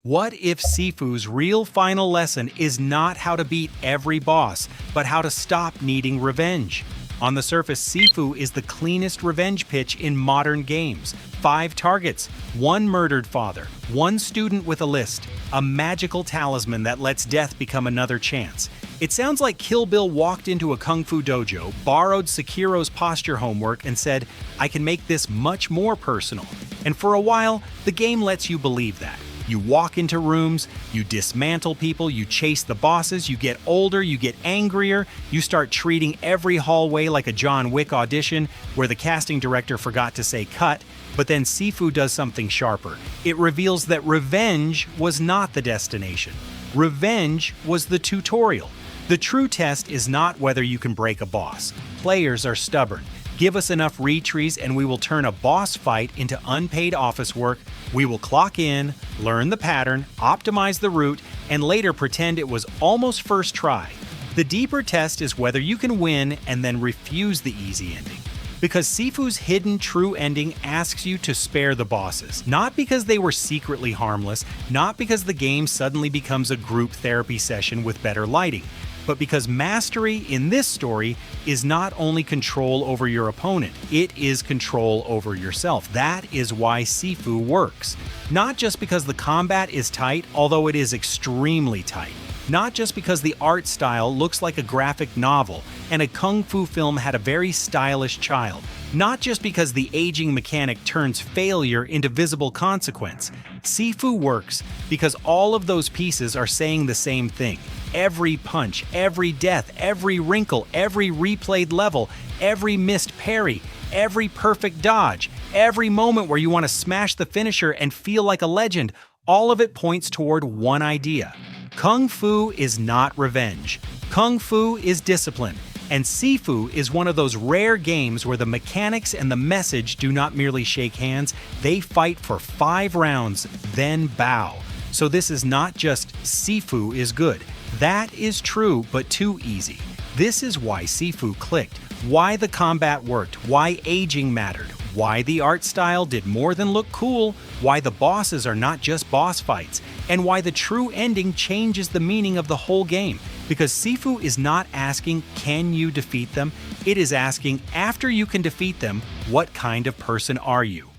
What if Sifu's real final lesson is not how to beat every boss, but how to stop needing revenge? On the surface, Sifu is the cleanest revenge pitch in modern games. 5 targets, 1 murdered father, 1 student with a list, a magical talisman that lets death become another chance. It sounds like Kill Bill walked into a kung fu dojo, borrowed Sekiro's posture homework, and said, "I can make this much more personal." And for a while, the game lets you believe that. You walk into rooms, you dismantle people, you chase the bosses, you get older, you get angrier, you start treating every hallway like a John Wick audition where the casting director forgot to say cut, but then Sifu does something sharper. It reveals that revenge was not the destination. Revenge was the tutorial. The true test is not whether you can break a boss. Players are stubborn. Give us enough retrees and we will turn a boss fight into unpaid office work. We will clock in, learn the pattern, optimize the route, and later pretend it was almost first try. The deeper test is whether you can win and then refuse the easy ending. Because Sifu's hidden true ending asks you to spare the bosses, not because they were secretly harmless, not because the game suddenly becomes a group therapy session with better lighting, but because mastery in this story is not only control over your opponent, it is control over yourself. That is why Sifu works. Not just because the combat is tight, although it is extremely tight. Not just because the art style looks like a graphic novel and a kung fu film had a very stylish child. Not just because the aging mechanic turns failure into visible consequence. Sifu works because all of those pieces are saying the same thing. Every punch, every death, every wrinkle, every replayed level, every missed parry, every perfect dodge, every moment where you want to smash the finisher and feel like a legend, all of it points toward one idea. Kung Fu is not revenge. Kung Fu is discipline. And Sifu is one of those rare games where the mechanics and the message do not merely shake hands, they fight for 5 rounds, then bow. So this is not just Sifu is good. That is true, but too easy. This is why Sifu clicked, why the combat worked, why aging mattered, why the art style did more than look cool, why the bosses are not just boss fights, and why the true ending changes the meaning of the whole game. Because Sifu is not asking, can you defeat them? It is asking, after you can defeat them, what kind of person are you?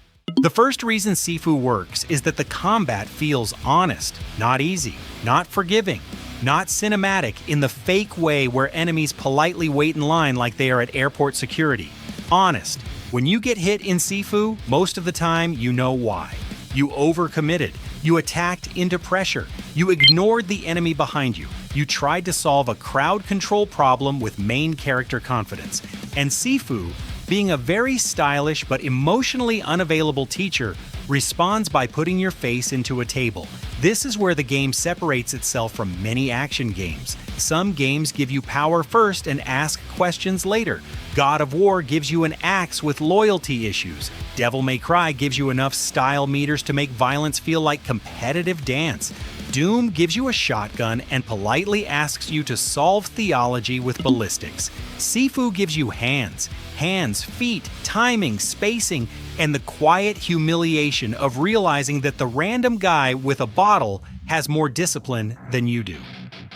The first reason Sifu works is that the combat feels honest, not easy, not forgiving, not cinematic in the fake way where enemies politely wait in line like they are at airport security. Honest. When you get hit in Sifu, most of the time you know why. You overcommitted. You attacked into pressure. You ignored the enemy behind you. You tried to solve a crowd control problem with main character confidence. And Sifu, being a very stylish but emotionally unavailable teacher, responds by putting your face into a table. This is where the game separates itself from many action games. Some games give you power first and ask questions later. God of War gives you an axe with loyalty issues. Devil May Cry gives you enough style meters to make violence feel like competitive dance. Doom gives you a shotgun and politely asks you to solve theology with ballistics. Sifu gives you hands, feet, timing, spacing, and the quiet humiliation of realizing that the random guy with a bottle has more discipline than you do.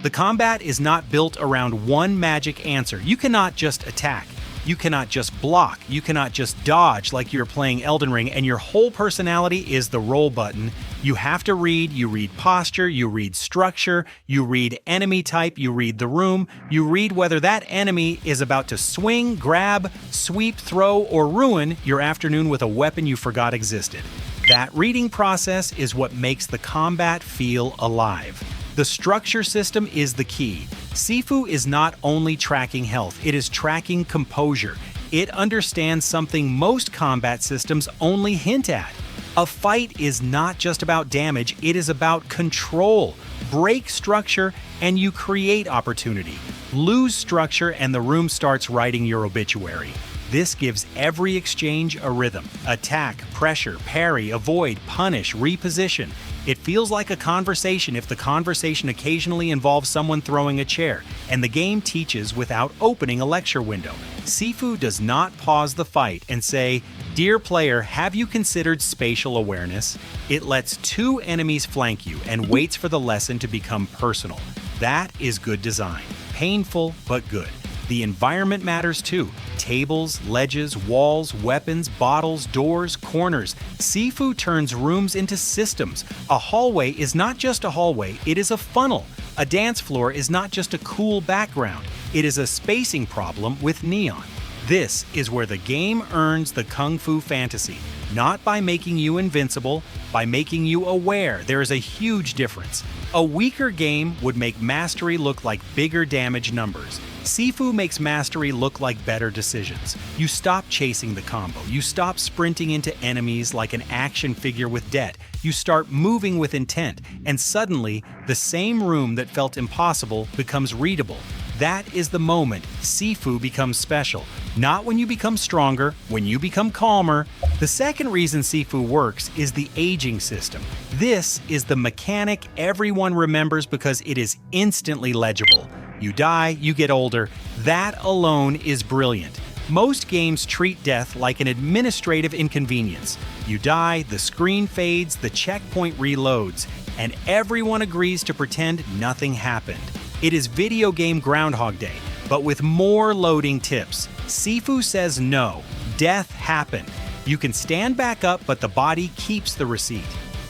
The combat is not built around one magic answer. You cannot just attack. You cannot just block. You cannot just dodge like you're playing Elden Ring and your whole personality is the roll button. You have to read. You read posture. You read structure. You read enemy type. You read the room. You read whether that enemy is about to swing, grab, sweep, throw, or ruin your afternoon with a weapon you forgot existed. That reading process is what makes the combat feel alive. The structure system is the key. Sifu is not only tracking health, it is tracking composure. It understands something most combat systems only hint at. A fight is not just about damage, it is about control. Break structure and you create opportunity. Lose structure and the room starts writing your obituary. This gives every exchange a rhythm. Attack, pressure, parry, avoid, punish, reposition. It feels like a conversation if the conversation occasionally involves someone throwing a chair, and the game teaches without opening a lecture window. Sifu does not pause the fight and say, "Dear player, have you considered spatial awareness?" It lets two enemies flank you and waits for the lesson to become personal. That is good design. Painful, but good. The environment matters too. Tables, ledges, walls, weapons, bottles, doors, corners. Sifu turns rooms into systems. A hallway is not just a hallway, it is a funnel. A dance floor is not just a cool background, it is a spacing problem with neon. This is where the game earns the Kung Fu fantasy. Not by making you invincible, by making you aware. There is a huge difference. A weaker game would make mastery look like bigger damage numbers. Sifu makes mastery look like better decisions. You stop chasing the combo. You stop sprinting into enemies like an action figure with debt. You start moving with intent, and suddenly, the same room that felt impossible becomes readable. That is the moment Sifu becomes special. Not when you become stronger, when you become calmer. The second reason Sifu works is the aging system. This is the mechanic everyone remembers because it is instantly legible. You die, you get older. That alone is brilliant. Most games treat death like an administrative inconvenience. You die, the screen fades, the checkpoint reloads, and everyone agrees to pretend nothing happened. It is video game Groundhog Day, but with more loading tips. Sifu says no, death happened. You can stand back up, but the body keeps the receipt.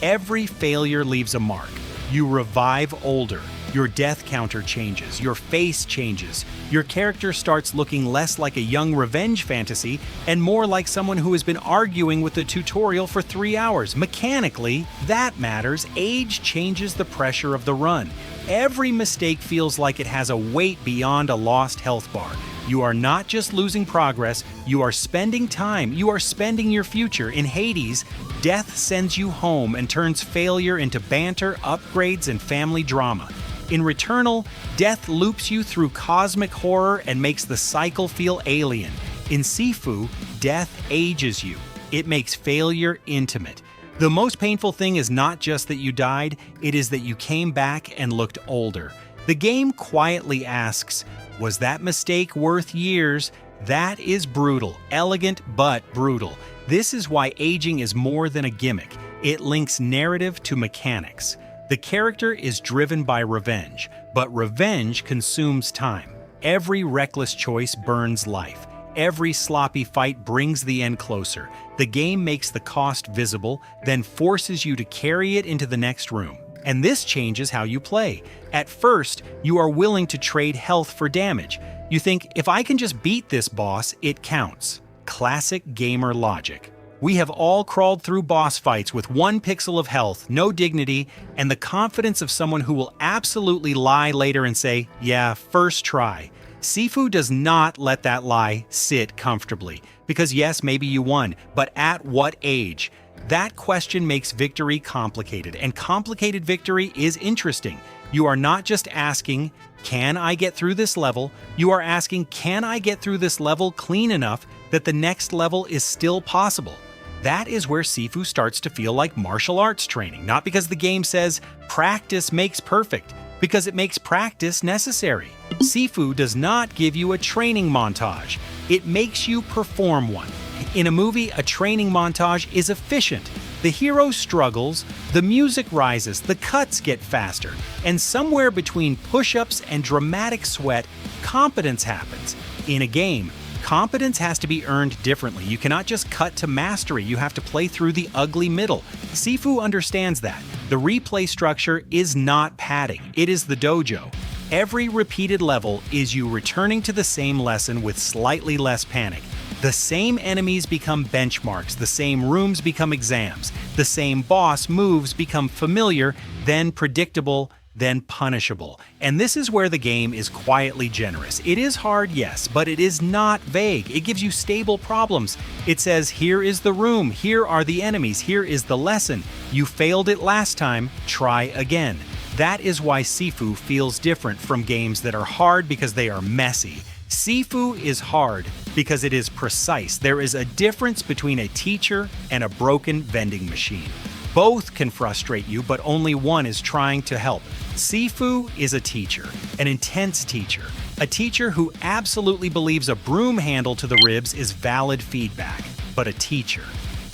Every failure leaves a mark. You revive older. Your death counter changes, your face changes, your character starts looking less like a young revenge fantasy and more like someone who has been arguing with the tutorial for 3 hours. Mechanically, that matters. Age changes the pressure of the run. Every mistake feels like it has a weight beyond a lost health bar. You are not just losing progress, you are spending time, you are spending your future. In Hades, death sends you home and turns failure into banter, upgrades, and family drama. In Returnal, death loops you through cosmic horror and makes the cycle feel alien. In Sifu, death ages you. It makes failure intimate. The most painful thing is not just that you died, it is that you came back and looked older. The game quietly asks, was that mistake worth years? That is brutal, elegant but brutal. This is why aging is more than a gimmick. It links narrative to mechanics. The character is driven by revenge, but revenge consumes time. Every reckless choice burns life. Every sloppy fight brings the end closer. The game makes the cost visible, then forces you to carry it into the next room. And this changes how you play. At first, you are willing to trade health for damage. You think, if I can just beat this boss, it counts. Classic gamer logic. We have all crawled through boss fights with 1 pixel of health, no dignity, and the confidence of someone who will absolutely lie later and say, yeah, first try. Sifu does not let that lie sit comfortably. Because yes, maybe you won, but at what age? That question makes victory complicated, and complicated victory is interesting. You are not just asking, can I get through this level? You are asking, can I get through this level clean enough that the next level is still possible? That is where Sifu starts to feel like martial arts training, not because the game says practice makes perfect, because it makes practice necessary. Sifu does not give you a training montage, it makes you perform one. In a movie, a training montage is efficient. The hero struggles, the music rises, the cuts get faster, and somewhere between push-ups and dramatic sweat, competence happens. In a game, competence has to be earned differently. You cannot just cut to mastery, you have to play through the ugly middle. Sifu understands that. The replay structure is not padding, it is the dojo. Every repeated level is you returning to the same lesson with slightly less panic. The same enemies become benchmarks, the same rooms become exams, the same boss moves become familiar, then predictable, then punishable. And this is where the game is quietly generous. It is hard, yes, but it is not vague. It gives you stable problems. It says, here is the room, here are the enemies, here is the lesson. You failed it last time, try again. That is why Sifu feels different from games that are hard because they are messy. Sifu is hard because it is precise. There is a difference between a teacher and a broken vending machine. Both can frustrate you, but only one is trying to help. Sifu is a teacher, an intense teacher, a teacher who absolutely believes a broom handle to the ribs is valid feedback, but a teacher.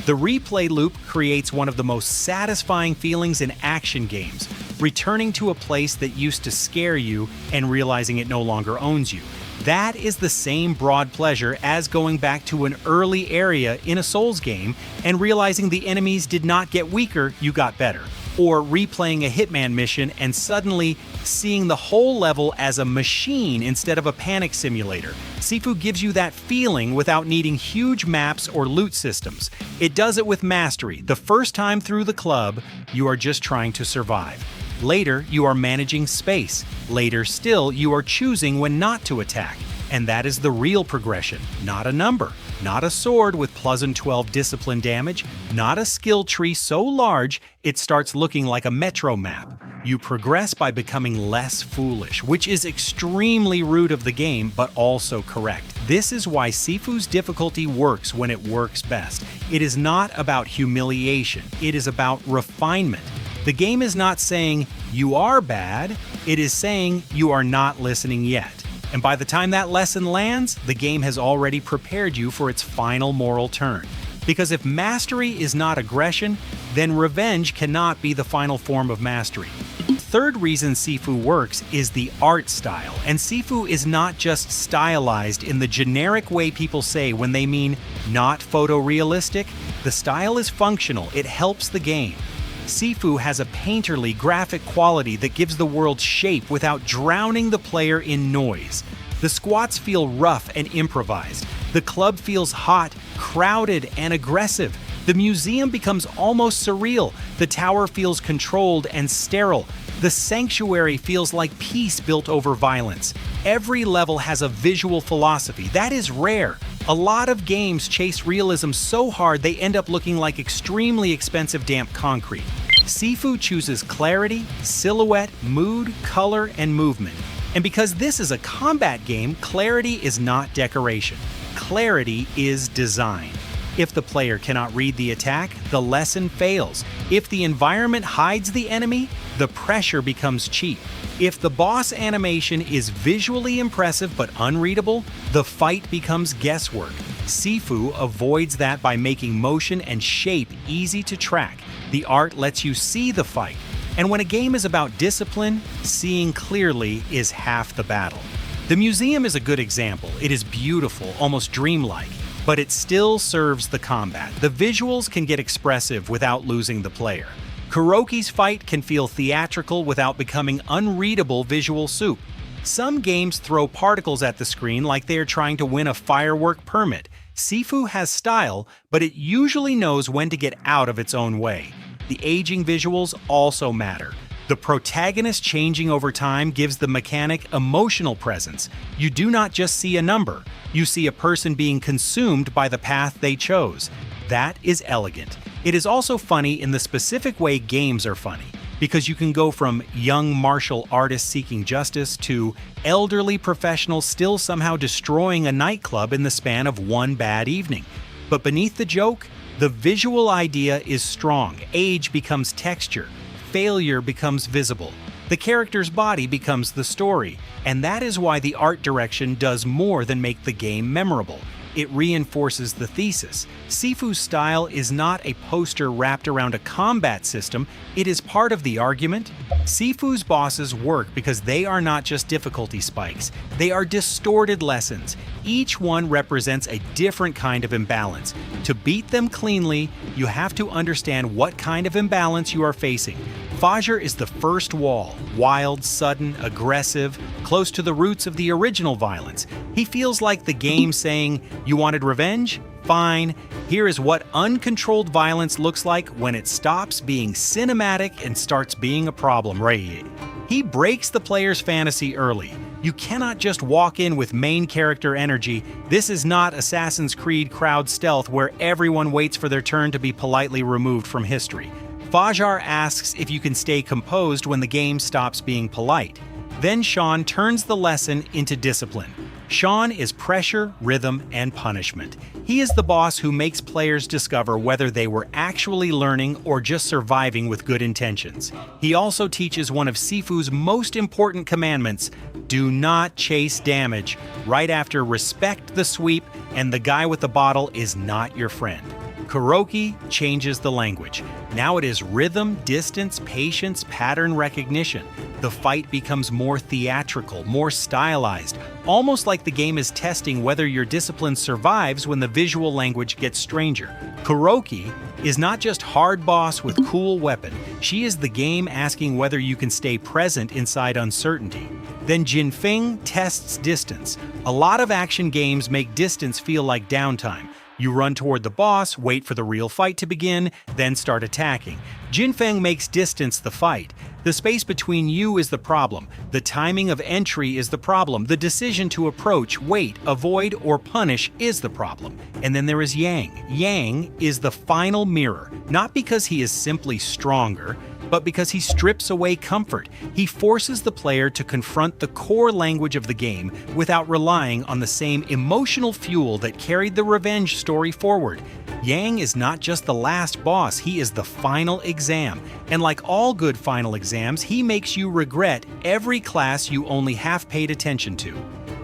The replay loop creates one of the most satisfying feelings in action games, returning to a place that used to scare you and realizing it no longer owns you. That is the same broad pleasure as going back to an early area in a Souls game and realizing the enemies did not get weaker, you got better. Or replaying a Hitman mission and suddenly seeing the whole level as a machine instead of a panic simulator. Sifu gives you that feeling without needing huge maps or loot systems. It does it with mastery. The first time through the club, you are just trying to survive. Later, you are managing space. Later still, you are choosing when not to attack. And that is the real progression, not a number. Not a sword with +12 discipline damage, not a skill tree so large it starts looking like a metro map. You progress by becoming less foolish, which is extremely rude of the game, but also correct. This is why Sifu's difficulty works when it works best. It is not about humiliation, it is about refinement. The game is not saying, you are bad, it is saying, you are not listening yet. And by the time that lesson lands, the game has already prepared you for its final moral turn. Because if mastery is not aggression, then revenge cannot be the final form of mastery. Third reason Sifu works is the art style, and Sifu is not just stylized in the generic way people say when they mean not photorealistic. The style is functional, it helps the game. Sifu has a painterly graphic quality that gives the world shape without drowning the player in noise. The squats feel rough and improvised. The club feels hot, crowded, and aggressive. The museum becomes almost surreal. The tower feels controlled and sterile. The sanctuary feels like peace built over violence. Every level has a visual philosophy. That is rare. A lot of games chase realism so hard they end up looking like extremely expensive damp concrete. Sifu chooses clarity, silhouette, mood, color, and movement. And because this is a combat game, clarity is not decoration. Clarity is design. If the player cannot read the attack, the lesson fails. If the environment hides the enemy, the pressure becomes cheap. If the boss animation is visually impressive but unreadable, the fight becomes guesswork. Sifu avoids that by making motion and shape easy to track. The art lets you see the fight. And when a game is about discipline, seeing clearly is half the battle. The museum is a good example. It is beautiful, almost dreamlike, but it still serves the combat. The visuals can get expressive without losing the player. Kuroki's fight can feel theatrical without becoming unreadable visual soup. Some games throw particles at the screen like they are trying to win a firework permit. Sifu has style, but it usually knows when to get out of its own way. The aging visuals also matter. The protagonist changing over time gives the mechanic emotional presence. You do not just see a number, you see a person being consumed by the path they chose. That is elegant. It is also funny in the specific way games are funny, because you can go from young martial artists seeking justice to elderly professionals still somehow destroying a nightclub in the span of one bad evening. But beneath the joke, the visual idea is strong. Age becomes texture. Failure becomes visible. The character's body becomes the story. And that is why the art direction does more than make the game memorable. It reinforces the thesis. Sifu's style is not a poster wrapped around a combat system, it is part of the argument. Sifu's bosses work because they are not just difficulty spikes, they are distorted lessons. Each one represents a different kind of imbalance. To beat them cleanly, you have to understand what kind of imbalance you are facing. Fajar is the first wall, wild, sudden, aggressive, close to the roots of the original violence. He feels like the game saying, "You wanted revenge? Fine. Here is what uncontrolled violence looks like when it stops being cinematic and starts being a problem." Right? He breaks the player's fantasy early. You cannot just walk in with main character energy. This is not Assassin's Creed crowd stealth where everyone waits for their turn to be politely removed from history. Fajar asks if you can stay composed when the game stops being polite. Then Sean turns the lesson into discipline. Sean is pressure, rhythm, and punishment. He is the boss who makes players discover whether they were actually learning or just surviving with good intentions. He also teaches one of Sifu's most important commandments: do not chase damage. Right after respect the sweep, and the guy with the bottle is not your friend. Kuroki changes the language. Now it is rhythm, distance, patience, pattern recognition. The fight becomes more theatrical, more stylized, almost like the game is testing whether your discipline survives when the visual language gets stranger. Kuroki is not just hard boss with cool weapon. She is the game asking whether you can stay present inside uncertainty. Then Jinfeng tests distance. A lot of action games make distance feel like downtime. You run toward the boss, wait for the real fight to begin, then start attacking. Jinfeng makes distance the fight. The space between you is the problem. The timing of entry is the problem. The decision to approach, wait, avoid, or punish is the problem. And then there is Yang. Yang is the final mirror, not because he is simply stronger, but because he strips away comfort. He forces the player to confront the core language of the game without relying on the same emotional fuel that carried the revenge story forward. Yang is not just the last boss, he is the final exam. And like all good final exams, he makes you regret every class you only half paid attention to.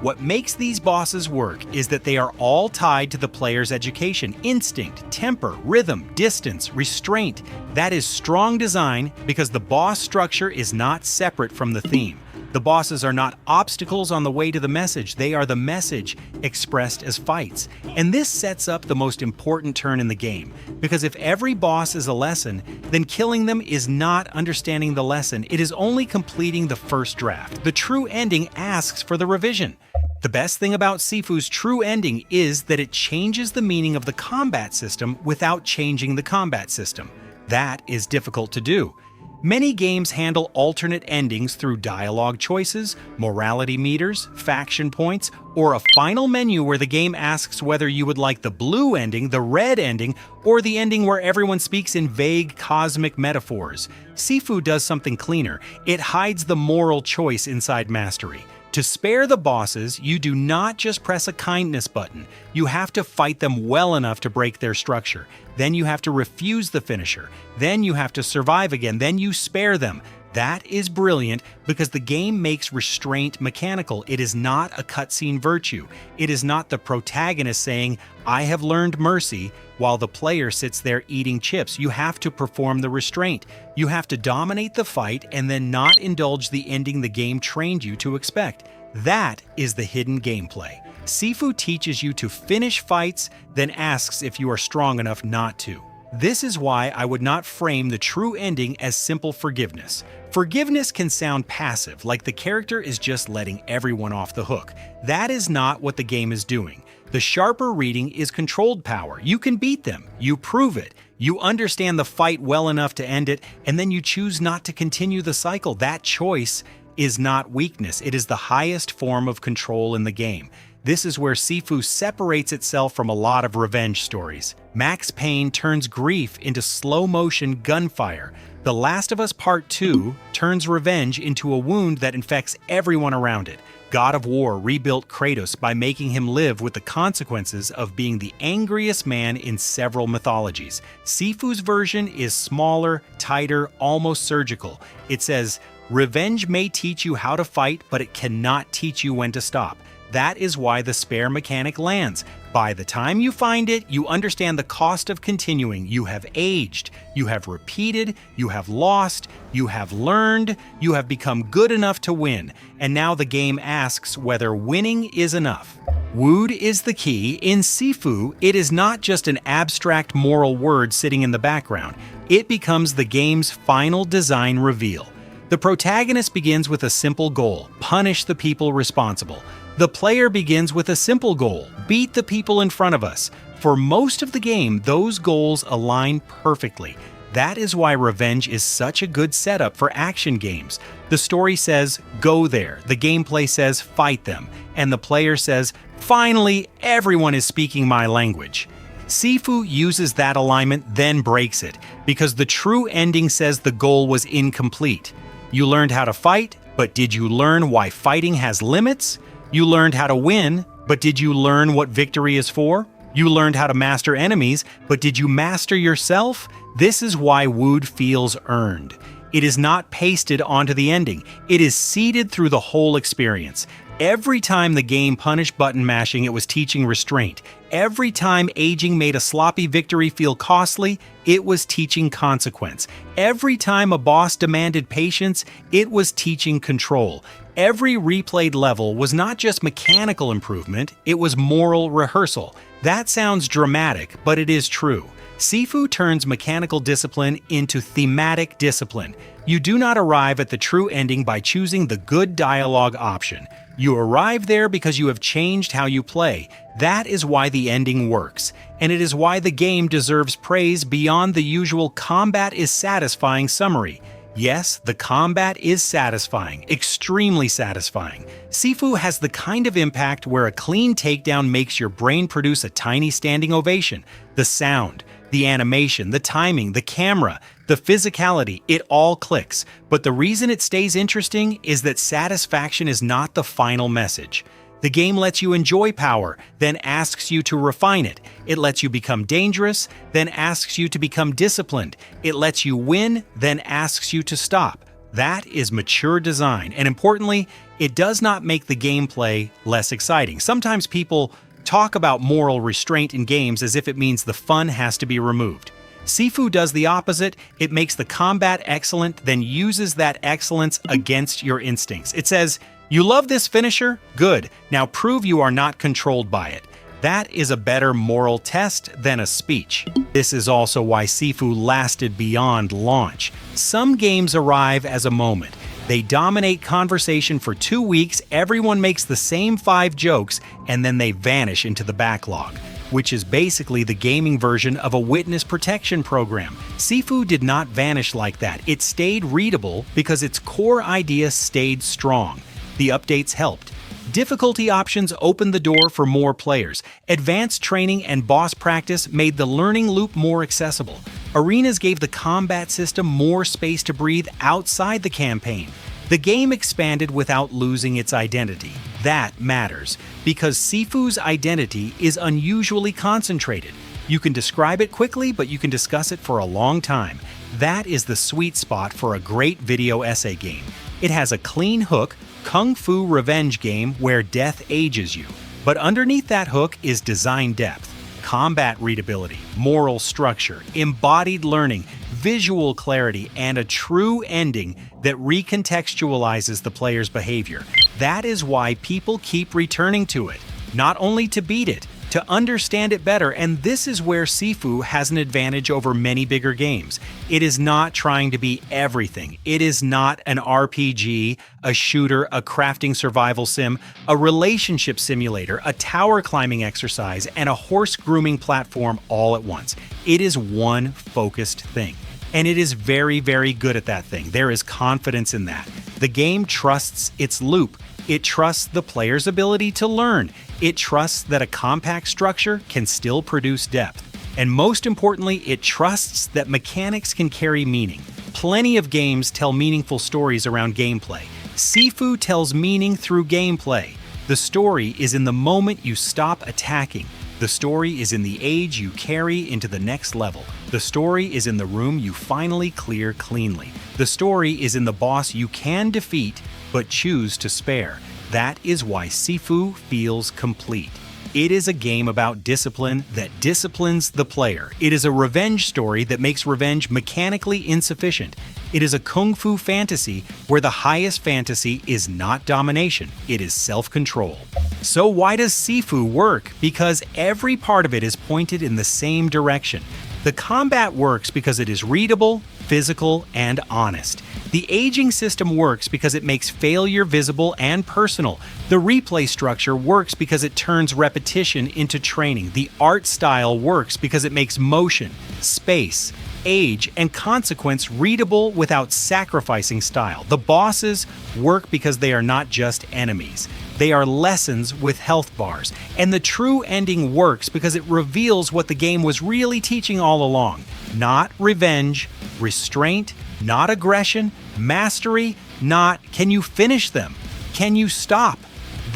What makes these bosses work is that they are all tied to the player's education, instinct, temper, rhythm, distance, restraint. That is strong design because the boss structure is not separate from the theme. The bosses are not obstacles on the way to the message, they are the message expressed as fights. And this sets up the most important turn in the game, because if every boss is a lesson, then killing them is not understanding the lesson, it is only completing the first draft. The true ending asks for the revision. The best thing about Sifu's true ending is that it changes the meaning of the combat system without changing the combat system. That is difficult to do. Many games handle alternate endings through dialogue choices, morality meters, faction points, or a final menu where the game asks whether you would like the blue ending, the red ending, or the ending where everyone speaks in vague cosmic metaphors. Sifu does something cleaner. It hides the moral choice inside mastery. To spare the bosses, you do not just press a kindness button. You have to fight them well enough to break their structure. Then you have to refuse the finisher. Then you have to survive again. Then you spare them. That is brilliant because the game makes restraint mechanical. It is not a cutscene virtue. It is not the protagonist saying, "I have learned mercy," while the player sits there eating chips. You have to perform the restraint. You have to dominate the fight and then not indulge the ending the game trained you to expect. That is the hidden gameplay. Sifu teaches you to finish fights, then asks if you are strong enough not to. This is why I would not frame the true ending as simple forgiveness. Forgiveness can sound passive, like the character is just letting everyone off the hook. That is not what the game is doing. The sharper reading is controlled power. You can beat them. You prove it. You understand the fight well enough to end it, and then you choose not to continue the cycle. That choice is not weakness. It is the highest form of control in the game. This is where Sifu separates itself from a lot of revenge stories. Max Payne turns grief into slow-motion gunfire. The Last of Us Part 2 turns revenge into a wound that infects everyone around it. God of War rebuilt Kratos by making him live with the consequences of being the angriest man in several mythologies. Sifu's version is smaller, tighter, almost surgical. It says, "Revenge may teach you how to fight, but it cannot teach you when to stop." That is why the spare mechanic lands. By the time you find it, you understand the cost of continuing. You have aged, you have repeated, you have lost, you have learned, you have become good enough to win. And now the game asks whether winning is enough. Wude is the key. In Sifu, it is not just an abstract moral word sitting in the background. It becomes the game's final design reveal. The protagonist begins with a simple goal: punish the people responsible. The player begins with a simple goal: beat the people in front of us. For most of the game, those goals align perfectly. That is why revenge is such a good setup for action games. The story says, go there. The gameplay says, fight them. And the player says, finally, everyone is speaking my language. Sifu uses that alignment, then breaks it, because the true ending says the goal was incomplete. You learned how to fight, but did you learn why fighting has limits? You learned how to win, but did you learn what victory is for? You learned how to master enemies, but did you master yourself? This is why Wude feels earned. It is not pasted onto the ending. It is seeded through the whole experience. Every time the game punished button mashing, it was teaching restraint. Every time aging made a sloppy victory feel costly, it was teaching consequence. Every time a boss demanded patience, it was teaching control. Every replayed level was not just mechanical improvement, it was moral rehearsal. That sounds dramatic, but it is true. Sifu turns mechanical discipline into thematic discipline. You do not arrive at the true ending by choosing the good dialogue option. You arrive there because you have changed how you play. That is why the ending works. And it is why the game deserves praise beyond the usual combat is satisfying summary. Yes, the combat is satisfying, extremely satisfying. Sifu has the kind of impact where a clean takedown makes your brain produce a tiny standing ovation. The sound, the animation, the timing, the camera, the physicality, it all clicks. But the reason it stays interesting is that satisfaction is not the final message. The game lets you enjoy power, then asks you to refine it. It lets you become dangerous, then asks you to become disciplined. It lets you win, then asks you to stop. That is mature design, and importantly, it does not make the gameplay less exciting. Sometimes people talk about moral restraint in games as if it means the fun has to be removed. Sifu does the opposite. It makes the combat excellent, then uses that excellence against your instincts. It says, "You love this finisher? Good. Now prove you are not controlled by it." That is a better moral test than a speech. This is also why Sifu lasted beyond launch. Some games arrive as a moment. They dominate conversation for 2 weeks, everyone makes the same 5 jokes, and then they vanish into the backlog, which is basically the gaming version of a witness protection program. Sifu did not vanish like that. It stayed readable because its core idea stayed strong. The updates helped. Difficulty options opened the door for more players. Advanced training and boss practice made the learning loop more accessible. Arenas gave the combat system more space to breathe outside the campaign. The game expanded without losing its identity. That matters, because Sifu's identity is unusually concentrated. You can describe it quickly, but you can discuss it for a long time. That is the sweet spot for a great video essay game. It has a clean hook, kung fu revenge game where death ages you. But underneath that hook is design depth, combat readability, moral structure, embodied learning, visual clarity, and a true ending that recontextualizes the player's behavior. That is why people keep returning to it, not only to beat it, to understand it better, and this is where Sifu has an advantage over many bigger games. It is not trying to be everything. It is not an RPG, a shooter, a crafting survival sim, a relationship simulator, a tower climbing exercise, and a horse grooming platform all at once. It is one focused thing. And it is very, very good at that thing. There is confidence in that. The game trusts its loop. It trusts the player's ability to learn. It trusts that a compact structure can still produce depth. And most importantly, it trusts that mechanics can carry meaning. Plenty of games tell meaningful stories around gameplay. Sifu tells meaning through gameplay. The story is in the moment you stop attacking. The story is in the age you carry into the next level. The story is in the room you finally clear cleanly. The story is in the boss you can defeat but choose to spare. That is why Sifu feels complete. It is a game about discipline that disciplines the player. It is a revenge story that makes revenge mechanically insufficient. It is a kung fu fantasy where the highest fantasy is not domination, it is self-control. So why does Sifu work? Because every part of it is pointed in the same direction. The combat works because it is readable, physical, and honest. The aging system works because it makes failure visible and personal. The replay structure works because it turns repetition into training. The art style works because it makes motion, space, age, and consequence readable without sacrificing style. The bosses work because they are not just enemies. They are lessons with health bars. And the true ending works because it reveals what the game was really teaching all along. Not revenge, restraint, not aggression, mastery, not can you finish them? Can you stop?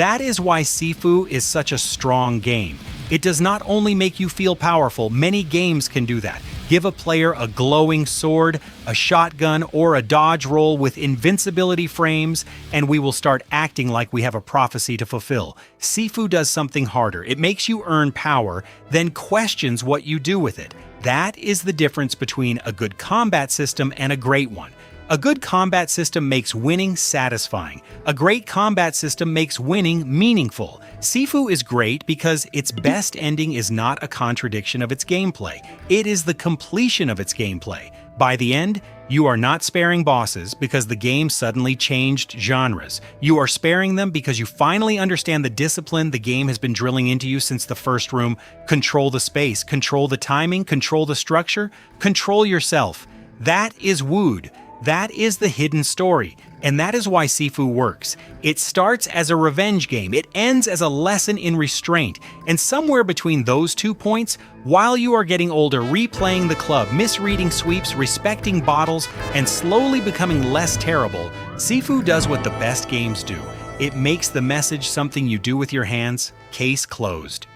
That is why Sifu is such a strong game. It does not only make you feel powerful, many games can do that. Give a player a glowing sword, a shotgun, or a dodge roll with invincibility frames, and we will start acting like we have a prophecy to fulfill. Sifu does something harder. It makes you earn power, then questions what you do with it. That is the difference between a good combat system and a great one. A good combat system makes winning satisfying. A great combat system makes winning meaningful. Sifu is great because its best ending is not a contradiction of its gameplay. It is the completion of its gameplay. By the end, you are not sparing bosses because the game suddenly changed genres. You are sparing them because you finally understand the discipline the game has been drilling into you since the first room. Control the space, control the timing, control the structure, control yourself. That is Wude. That is the hidden story, and that is why Sifu works. It starts as a revenge game, it ends as a lesson in restraint, and somewhere between those 2 points, while you are getting older, replaying the club, misreading sweeps, respecting bottles, and slowly becoming less terrible, Sifu does what the best games do. It makes the message something you do with your hands. Case closed.